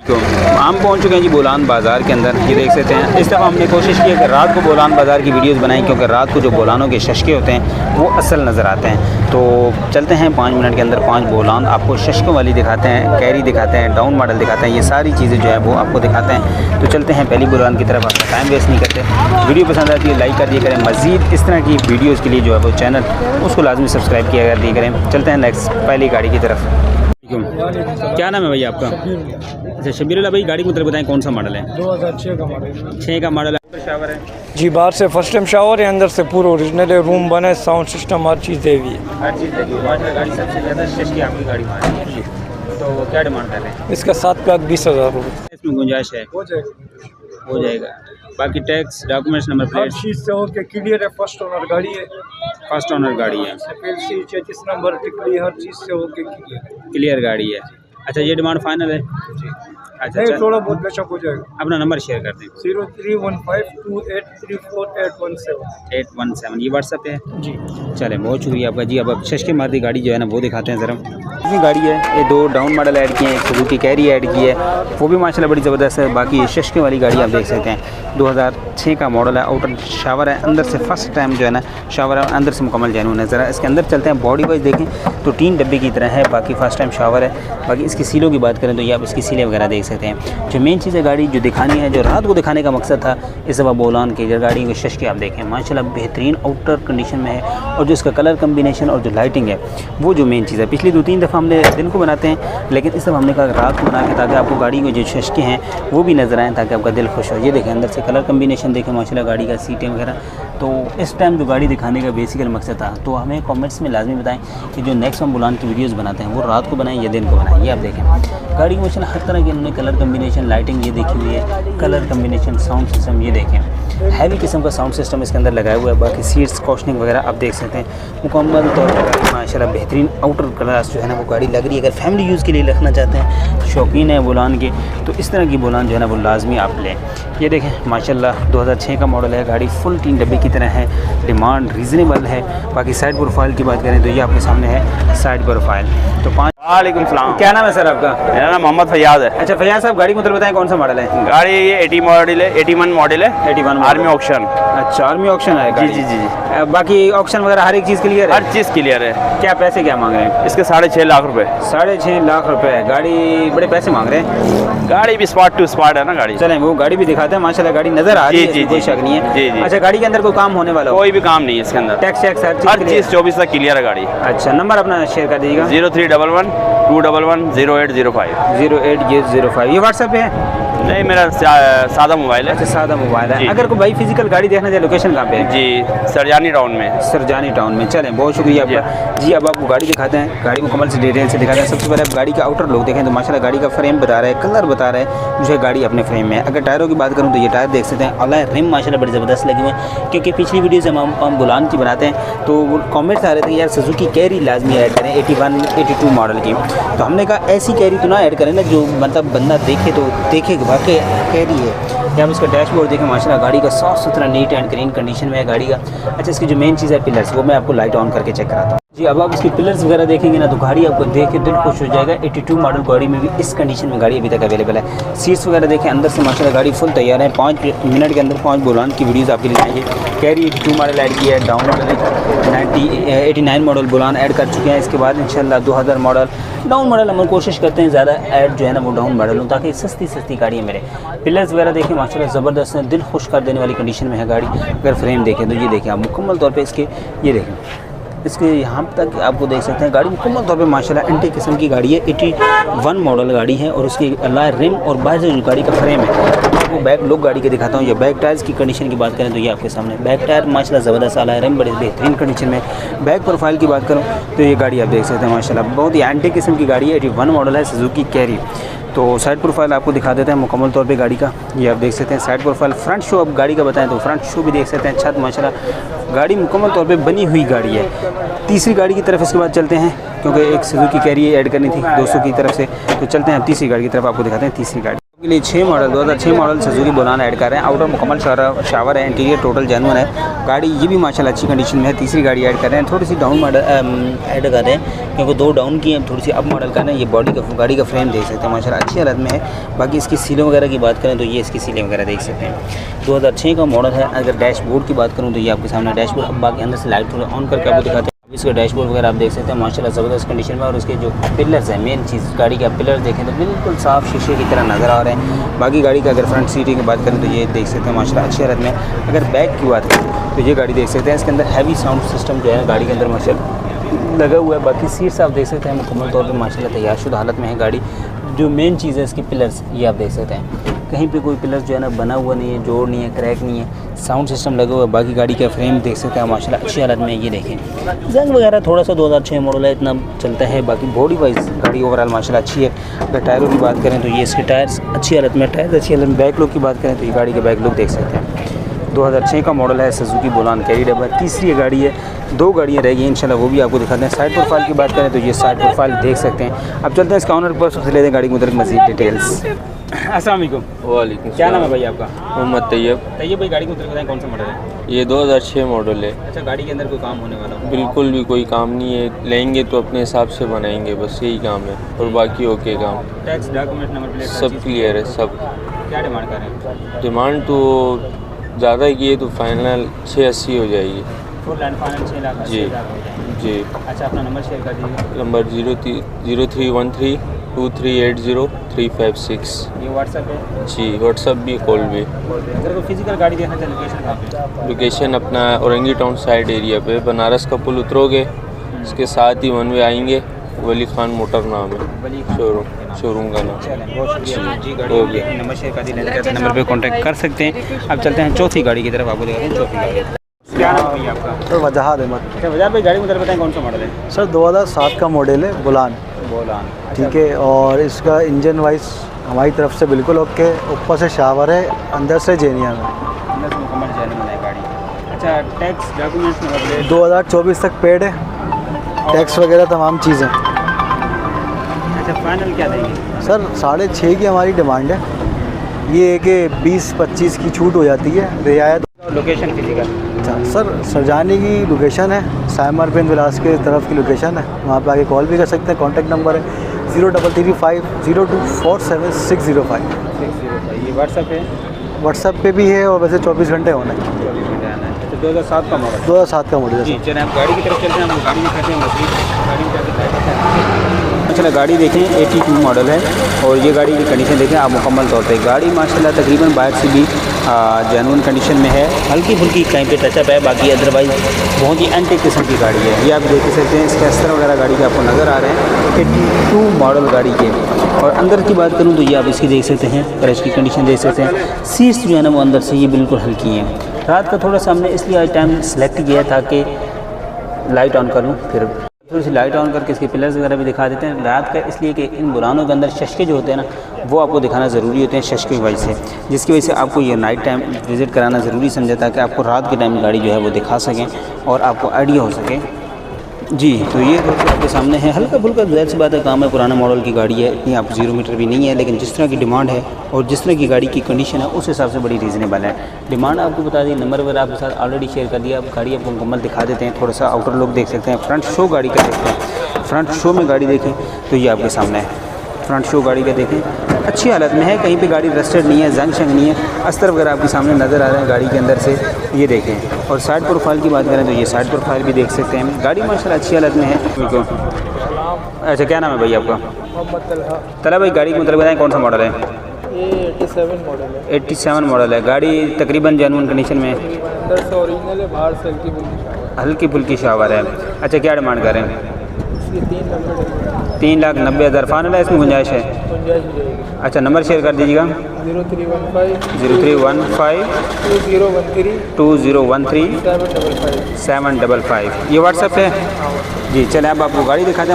तो हम पहुंच चुके हैं जी बोलान बाज़ार के अंदर। ये देख सकते हैं इस दफ़ा हमने कोशिश की है कि रात को बोलान बाज़ार की वीडियोस बनाएं, क्योंकि रात को जो बोलानों के शशके होते हैं वो असल नज़र आते हैं। तो चलते हैं 5 मिनट के अंदर 5 बोलान आपको शशकों वाली दिखाते हैं, कैरी दिखाते हैं, डाउन मॉडल दिखाते हैं, ये सारी चीज़ें जो है वो आपको दिखाते हैं। तो चलते हैं पहली बोलान की तरफ। आपका टाइम वेस्ट नहीं करते, वीडियो पसंद आती है लाइक कर दिया करें। मज़ीद इस तरह की वीडियोज़ के लिए जो है वो चैनल उसको लाजमी सब्सक्राइब किया कर दिया करें। चलते हैं नेक्स्ट पहली गाड़ी की तरफ। क्या नाम है भैया आपका? अच्छा शबीरुल्लाह भाई, गाड़ी को मतलब बताएं कौन सा मॉडल है? 2006 का मॉडल। 6 का मॉडल है। शावर है जी, बाहर से फर्स्ट टाइम शावर है, अंदर से पूरा ओरिजिनल है, रूम बना है, साउंड सिस्टम हर चीज़ दे हुई है। हर चीज़ लगी हुई है। गाड़ी सबसे ज़्यादा शश की आपकी गाड़ी में है जी। तो क्या डिमांड कर रहे हैं? इसका 7,20,000 रुपये। इसमें गुंजाइश है? हो जाएगा। बाकी टैक्स डॉक्यूमेंट्स नंबर हर प्लेट चीज़ से होके क्लियर है, फर्स्ट ओनर गाड़ी है, फर्स्ट ओनर गाड़ी है, एफएलसी 33 नंबर टिकली, हर चीज़ से होके क्लियर गाड़ी है। अच्छा ये डिमांड फाइनल है? अच्छा नहीं, थोड़ा बहुत बेशक हो जाएगा। अपना नंबर शेयर कर दें। 031528348117। 817 ये व्हाट्सएप है जी। चलें, बहुत शुक्रिया आपका जी। अब शशके मारती गाड़ी जो है ना वो दिखाते हैं ज़रा। इतनी गाड़ी है, ये 2 डाउन मॉडल ऐड किए हैं, सुजुकी कैरी ऐड की है, वो भी माशाल्लाह बड़ी ज़बरदस्त है। बाकी ये शशके वाली गाड़ी आप देख सकते हैं 2006 का मॉडल है। आउटर शावर है, अंदर से फर्स्ट टाइम जो है ना शावर है, अंदर से मुकम्मल जेन्युइन है। ज़रा इसके अंदर चलते हैं। बॉडी वाइज देखें तो 3 डब्बे की तरह है, बाकी फर्स्ट टाइम शावर है। बाकी इसकी सीलों की बात करें तो ये आप इसकी सीलें वगैरह देख सकते हैं। जो मेन चीज़ है गाड़ी जो दिखानी है, जो रात को दिखाने का मकसद था, इस दफ़ा बोलान की जो गाड़ी के शशके आप देखें माशाल्लाह बेहतरीन आउटर कंडीशन में है, और जो इसका कलर कम्बिनेशन और जो लाइटिंग है वो जो मेन चीज़ है। पिछली 2-3 दफ़ा हमने दिन को बनाते हैं, लेकिन इस दफ़ा हमने कहा रात को बना के ताकि आपको गाड़ी के जो शशके हैं वो भी नज़र आएँ, ताकि आपका दिल खुश हो। ये देखें अंदर से कलर कम्बिनेशन देखें माशाल्लाह गाड़ी का, सीटें वगैरह। तो इस टाइम जो गाड़ी दिखाने का बेसिकल मकसद था, तो हमें कमेंट्स में लाजमी बताएं कि जो नेक्स्ट हम बोलान की वीडियोस बनाते हैं वो रात को बनाएं या दिन को बनाएं। ये आप देखें गाड़ी में माशाल्लाह हर तरह के इन्होंने कलर कम्बिनेशन, लाइटिंग ये देखी हुई है, कलर कम्बिनेशन, साउंड सिस्टम ये देखें हैवी किस्म का साउंड सिस्टम इसके अंदर लगाया हुआ है। बाकी सीट्स कॉशनिंग वगैरह आप देख सकते हैं मुकम्मल तौर पर माशाल्लाह बेहतरीन आउटर क्लास जो है ना वो गाड़ी लग रही है। अगर फैमिली यूज़ के लिए रखना चाहते हैं, शौकीन है बोलान के, तो इस तरह की बोलान जो है ना वो लाजमी आप लें। ये देखें माशाल्लाह 2006 का मॉडल है, गाड़ी फुल 3 डब्बे की तरह है, डिमांड रीज़नेबल है। बाकी साइड प्रोफाइल की बात करें तो ये आपके सामने है साइड प्रोफाइल। तो 5 वालेकुम सलाम। क्या नाम है सर आपका? मेरा नाम मोहम्मद फैयाज है। अच्छा फैयाज साहब, गाड़ी मतलब बताएं कौन सा मॉडल है? गाड़ी ये 80 मॉडल है, 81 मॉडल है, 81 आर्मी ऑक्शन। अच्छा आर्मी ऑक्शन है जी जी जी। बाकी ऑक्शन वगैरह हर एक चीज़ क्लियर है? हर चीज़ क्लियर है। क्या पैसे क्या मांग रहे हैं इसके 6.5 लाख रुपए। 6.5 लाख रुपए। गाड़ी बड़े पैसे मांग रहे हैं। गाड़ी भी स्पॉट टू स्पॉट है ना गाड़ी। चलें वो गाड़ी भी दिखाते हैं, माशाल्लाह गाड़ी नजर आ रही है, जी, कोई जी, शक नहीं है। जी, जी। अच्छा गाड़ी के अंदर कोई काम होने वाला हो? कोई भी काम नहीं है इसके अंदर। टैक्स टैक्स हर चीज़ 24 तक क्लियर है गाड़ी। अच्छा नंबर अपना शेयर कर दीजिएगा। 0311 211 0805। 0805 ये व्हाट्सएप पे है? नहीं, मेरा सादा मोबाइल है। अच्छा सादा मोबाइल है। जी। अगर कोई भाई फिजिकल गाड़ी देखना चाहे लोकेशन कहाँ पे है? जी, सरजानी टाउन में। सरजानी टाउन में। चलें बहुत शुक्रिया आपका जी। अब आपको गाड़ी दिखाते हैं, गाड़ी मुकम्मल से डिटेल से दिखाते हैं। सबसे पहले आप गाड़ी का आउटर लुक देखें तो माशाल्लाह गाड़ी का फ्रेम बता रहा है, कलर बता रहा है, जो है गाड़ी अपने फ्रेम में है। अगर टायरों की बात करूँ तो ये टायर देख सकते हैं, अला रिम माशाल्लाह बड़ी ज़बरदस्त लगी हुई है, क्योंकि पिछली वीडियो से हम बुलान की बनाते हैं तो कॉमेंट्स आ रहे थे कि यार सुजुकी कैरी लाजमी ऐड करें 81 82 मॉडल की। तो हमने कहा ऐसी कैरी तो ना ऐड करें ना जो मतलब बंदा देखे तो देखे कि वाकई कैरी है। या हम इसका डैशबोर्ड देखें माशाल्लाह गाड़ी का साफ़ सुथरा नीट एंड क्लीन कंडीशन में है गाड़ी का। अच्छा इसकी जो मेन चीज़ है पिलर्स, वो मैं आपको लाइट ऑन करके चेक कराता हूँ जी। अब आप इसकी पिलर्स वगैरह देखेंगे ना तो गाड़ी आपको देख के दिल खुश हो जाएगा। 82 मॉडल गाड़ी में भी इस कंडीशन में गाड़ी अभी तक अवेलेबल है। सीट्स वगैरह देखें अंदर से माशाल्लाह गाड़ी फुल तैयार है। 5 मिनट के अंदर 5 बोलान की वीडियोस आपके लिए आएंगे। कैरी 82 मॉडल ऐड किया है, down model 89 model Bolan add कर चुके हैं। इसके बाद इंशाल्लाह 2000 मॉडल डाउन मॉडल हम कोशिश करते हैं ज़्यादा ऐड जो है ना वो डाउन मॉडल हो, ताकि सस्ती गाड़ी है मेरे। पिलर्स वगैरह देखें माशाल्लाह ज़बरदस्त है, दिल खुश कर देने वाली कंडीशन में है गाड़ी। अगर फ्रेम देखें तो ये देखें आप मुकम्मल तौर पे इसके, ये देखें इसके यहाँ तक आपको देख सकते हैं गाड़ी मुकम्मल तौर पे माशाल्लाह एंटी किस्म की गाड़ी है। 81 मॉडल गाड़ी है, और उसकी अला रिम और बाहर से जो गाड़ी का फ्रेम है आपको बैक लुक गाड़ी के दिखाता हूँ। ये बैक टायर्स की कंडीशन की बात करें तो ये आपके सामने बैक टायर माशाल्लाह ज़बरदस्त अला रिम बड़े बेहतरीन कंडीशन में। बैक प्रोफाइल की बात करूँ तो ये गाड़ी आप देख सकते हैं माशाल्लाह बहुत ही एंटी किस्म की गाड़ी है। 81 मॉडल है, सुजुकी कैरी। तो साइड प्रोफाइल आपको दिखा देते हैं मुकम्मल तौर पे गाड़ी का, ये आप देख सकते हैं साइड प्रोफाइल। फ्रंट शो अब गाड़ी का बताएं तो फ्रंट शो भी देख सकते हैं। छत माशाल्लाह गाड़ी मुकम्मल तौर पे बनी हुई गाड़ी है। तीसरी गाड़ी की तरफ इसके बाद चलते हैं, क्योंकि एक सुजुकी कैरी ऐड करनी थी दोस्तों की तरफ से, तो चलते हैं तीसरी गाड़ी की तरफ, आपको दिखाते हैं तीसरी गाड़ी। के लिए 6 model 2006 model Suzuki Bolan add कर रहे हैं। आउटर मुकम्मल शावर है, इंटीरियर टोटल जेन्युइन है। गाड़ी ये भी माशाल्लाह अच्छी कंडीशन में है। तीसरी गाड़ी ऐड कर रहे हैं। थोड़ी सी डाउन मॉडल ऐड कर रहे हैं क्योंकि 2 डाउन की है, थोड़ी सी अप मॉडल का है। ये बॉडी का गाड़ी का फ्रेम देख सकते हैं माशाल्लाह अच्छी हालत में है। बाकी इसकी सीलें वगैरह की बात करें तो ये इसकी सीलें वगैरह देख सकते हैं। 2006 का मॉडल है। अगर डैशबोर्ड की बात करूँ तो ये आपके सामने डैशबोर्ड, अब बाकी अंदर से लाइट ऑन करके आपको दिखाते हैं। इसका डैशबोर्ड वगैरह आप देख सकते हैं माशाल्लाह ज़बरदस्त कंडीशन में। और उसके जो पिलर्स हैं, मेन चीज़ गाड़ी का पिलर देखें तो बिल्कुल साफ़ शीशे की तरह नज़र आ रहे हैं। बाकी गाड़ी का अगर फ्रंट सीटिंग की बात करें तो ये देख सकते हैं माशाल्लाह अच्छी हालत में। अगर बैक की बात करें तो ये गाड़ी देख सकते हैं। इसके अंदर हैवी साउंड सिस्टम जो है गाड़ी के अंदर माशाल्लाह लगा हुआ है। बाकी सीट्स आप देख सकते हैं मुकम्मल तौर पर माशाल्लाह तैयारशुदा हालत में है गाड़ी। जो मेन चीज़ है इसकी पिलर्स, ये आप देख सकते हैं कहीं पे कोई पिलर्स जो है ना बना हुआ नहीं है, जोड़ नहीं है, क्रैक नहीं है। साउंड सिस्टम लगा हुआ है। बाकी गाड़ी का फ्रेम देख सकते हैं माशाल्लाह अच्छी हालत में। ये देखें जंग वगैरह थोड़ा सा 2006 मॉडल है, इतना चलता है। बाकी बॉडी वाइज गाड़ी ओवरऑल माशाल्लाह अच्छी है। अगर टायरों की बात करें तो ये इसके टायर्स अच्छी हालत में, टायर्स अच्छी हालत में। बैक लुक की बात करें तो ये गाड़ी का बैक लुक देख सकते हैं। 2006 का मॉडल है, सुजुकी बोलान कैरियर है। तीसरी गाड़ी है, 2 गाड़ियाँ रह गई इंशाल्लाह वो भी आपको दिखाते हैं। साइड प्रोफाइल की बात करें तो ये साइड प्रोफाइल देख सकते हैं। अब चलते हैं इस काउंटर पर, सबसे लेते हैं गाड़ी के मुताबिक मज़ीद डिटेल्स। अस्सलाम वालेकुम। वालेकुम क्या नाम है भाई आपका? मोहम्मद तैयब। तैयब भाई गाड़ी को बताएं कौन सा मॉडल है? ये 2006 मॉडल है। अच्छा, गाड़ी के अंदर कोई काम होने वाला हो? बिल्कुल भी कोई काम नहीं है, लेंगे तो अपने हिसाब से बनाएंगे, बस यही काम है। और बाकी ओके काम, टैक्स डॉक्यूमेंट नंबर प्लेट सब क्लियर है सब। क्या डिमांड कर रहे हैं? डिमांड तो ज़्यादा की है तो फाइनल 680 हो जाएगी। फुल एंड फाइनल 6 लाख जी। 80,000 हो जाएगा। जी। अच्छा, अपना नंबर शेयर कर दीजिए। नंबर 0313 2380 356। ये व्हाट्सएप है? जी, व्हाट्सअप भी, कॉल भी। अगर कोई फिजिकल गाड़ी देखना चाहे लोकेशन कहाँ पे? लोकेशन अपना औरंगी टाउन साइड एरिया पे, बनारस का पुल उतरोगे उसके साथ ही 1 वे आएंगे। वली खान मोटर नाम है वली खान शोरूम का नाम। चलें, बहुत शुक्रिया जी। गाड़ी नंबर शेयर कर दीजिए, नंबर पे कांटेक्ट कर सकते हैं। अब चलते हैं चौथी गाड़ी की तरफ, आपको दिखाते हैं चौथी गाड़ी। क्या नाम है भैया आपका? सर वजहाद अहमद। अच्छा वजह भाई, गाड़ी मुझे बताएं कौन सा मॉडल है? सर 2007 का मॉडल है, बुलान। बोलान, ठीक है। और इसका इंजन वाइज हमारी तरफ से बिल्कुल ओके। ऊपर से शावर है, अंदर से जेनियन है। अंदर से मुकम्मल जेन्युइन है गाड़ी। अच्छा, टैक्स डॉक्यूमेंट्स नंबर प्लेट 2024 तक पेड है, टैक्स वगैरह तमाम चीज़ें। अच्छा, फाइनल क्या देंगे? सर 6.5 की हमारी डिमांड है। ये है कि 20-25 की छूट हो जाती है, रियायत। Location physical? अच्छा सर, सरजानी की लोकेशन है, साइमर बिन विलास के तरफ की लोकेशन है। वहाँ पे आके कॉल भी कर सकते हैं। कॉन्टैक्ट नंबर है 033502470605। ये व्हाट्सएप है? व्हाट्सएप पे भी है और वैसे 24 घंटे होना है। 2007 का मॉडल? 2007 का मॉडल है जी। सर। चलें आप गाड़ी की तरफ चलते हैं, हम गाड़ी दिखाते हैं मज़ीद। गाड़ी में अच्छा, गाड़ी देखें 82 मॉडल है। और ये गाड़ी की कंडीशन देखें आप मुकम्मल तौर पे। गाड़ी माशाल्लाह तकरीबन बाहर से भी जेन्युइन कंडीशन में है। हल्की फुल्की कहीं पे टचअप है, बाकी अदरवाइज़ बहुत ही एंटीक किस्म की गाड़ी है। ये आप देख सकते हैं, इसके अस्तर वगैरह गाड़ी के आपको नज़र आ रहे हैं। 82 मॉडल गाड़ी के। और अंदर की बात करूँ तो ये आप इसकी देख सकते हैं, क्रैश की कंडीशन देख सकते हैं। सीट्स जो है ना वो अंदर से ये बिल्कुल हल्की हैं। रात का थोड़ा सा हमने इसलिए टाइम सेलेक्ट किया था कि लाइट ऑन कर लूँ, फिर थोड़ी सी लाइट ऑन करके इसके पिलर्स वगैरह भी दिखा देते हैं। रात का इसलिए कि इन बुलानों के अंदर शशके जो होते हैं ना वो आपको दिखाना ज़रूरी होते हैं शशके की वजह से, जिसकी वजह से आपको ये नाइट टाइम विज़िट कराना ज़रूरी समझा ताकि आपको रात के टाइम गाड़ी जो है वो दिखा सकें और आपको आइडिया हो सके। जी, तो ये आपके सामने है। हल्का फुल्का ज़ाहिर सी बात है काम है, पुराना मॉडल की गाड़ी है, इतनी आप 0 मीटर भी नहीं है। लेकिन जिस तरह की डिमांड है और जिस तरह की गाड़ी की कंडीशन है उस हिसाब से बड़ी रीज़नेबल है। डिमांड आपको बता दी, नंबर वगैरह आपके साथ ऑलरेडी शेयर कर दिया। अब गाड़ी आपको मुकम्मल दिखा देते हैं। थोड़ा सा आउटर लुक देख सकते हैं, फ्रंट शो गाड़ी का देखते हैं। फ्रंट शो में गाड़ी देखें तो ये आपके सामने है। फ्रंट शो गाड़ी का देखें, अच्छी हालत में है, कहीं पे गाड़ी रस्टेड नहीं है, जंग शंग नहीं है। अस्तर वगैरह आपके सामने नज़र आ रहे हैं गाड़ी के अंदर से, ये देखें। और साइड प्रोफाइल की बात करें तो ये साइड प्रोफाइल भी देख सकते हैं। गाड़ी माशाल्लाह अच्छी हालत में है। अच्छा, क्या नाम है भाई आपका? तला भाई, गाड़ी के मतलब बताएं कौन सा मॉडल है? ये 87 मॉडल है। 87 मॉडल है। गाड़ी तकरीबन जेन्युइन कंडीशन में है, अंदर से ओरिजिनल है, बाहर से हल्की फुल्की शावर है। अच्छा, क्या डिमांड कर रहे हैं? 3,90,000 फाइनल है, इसमें गुंजाइश है? अच्छा, नंबर शेयर कर दीजिएगा। 0315 2013 755। ये व्हाट्सएप है जी। चलें अब आपको गाड़ी दिखाते हैं।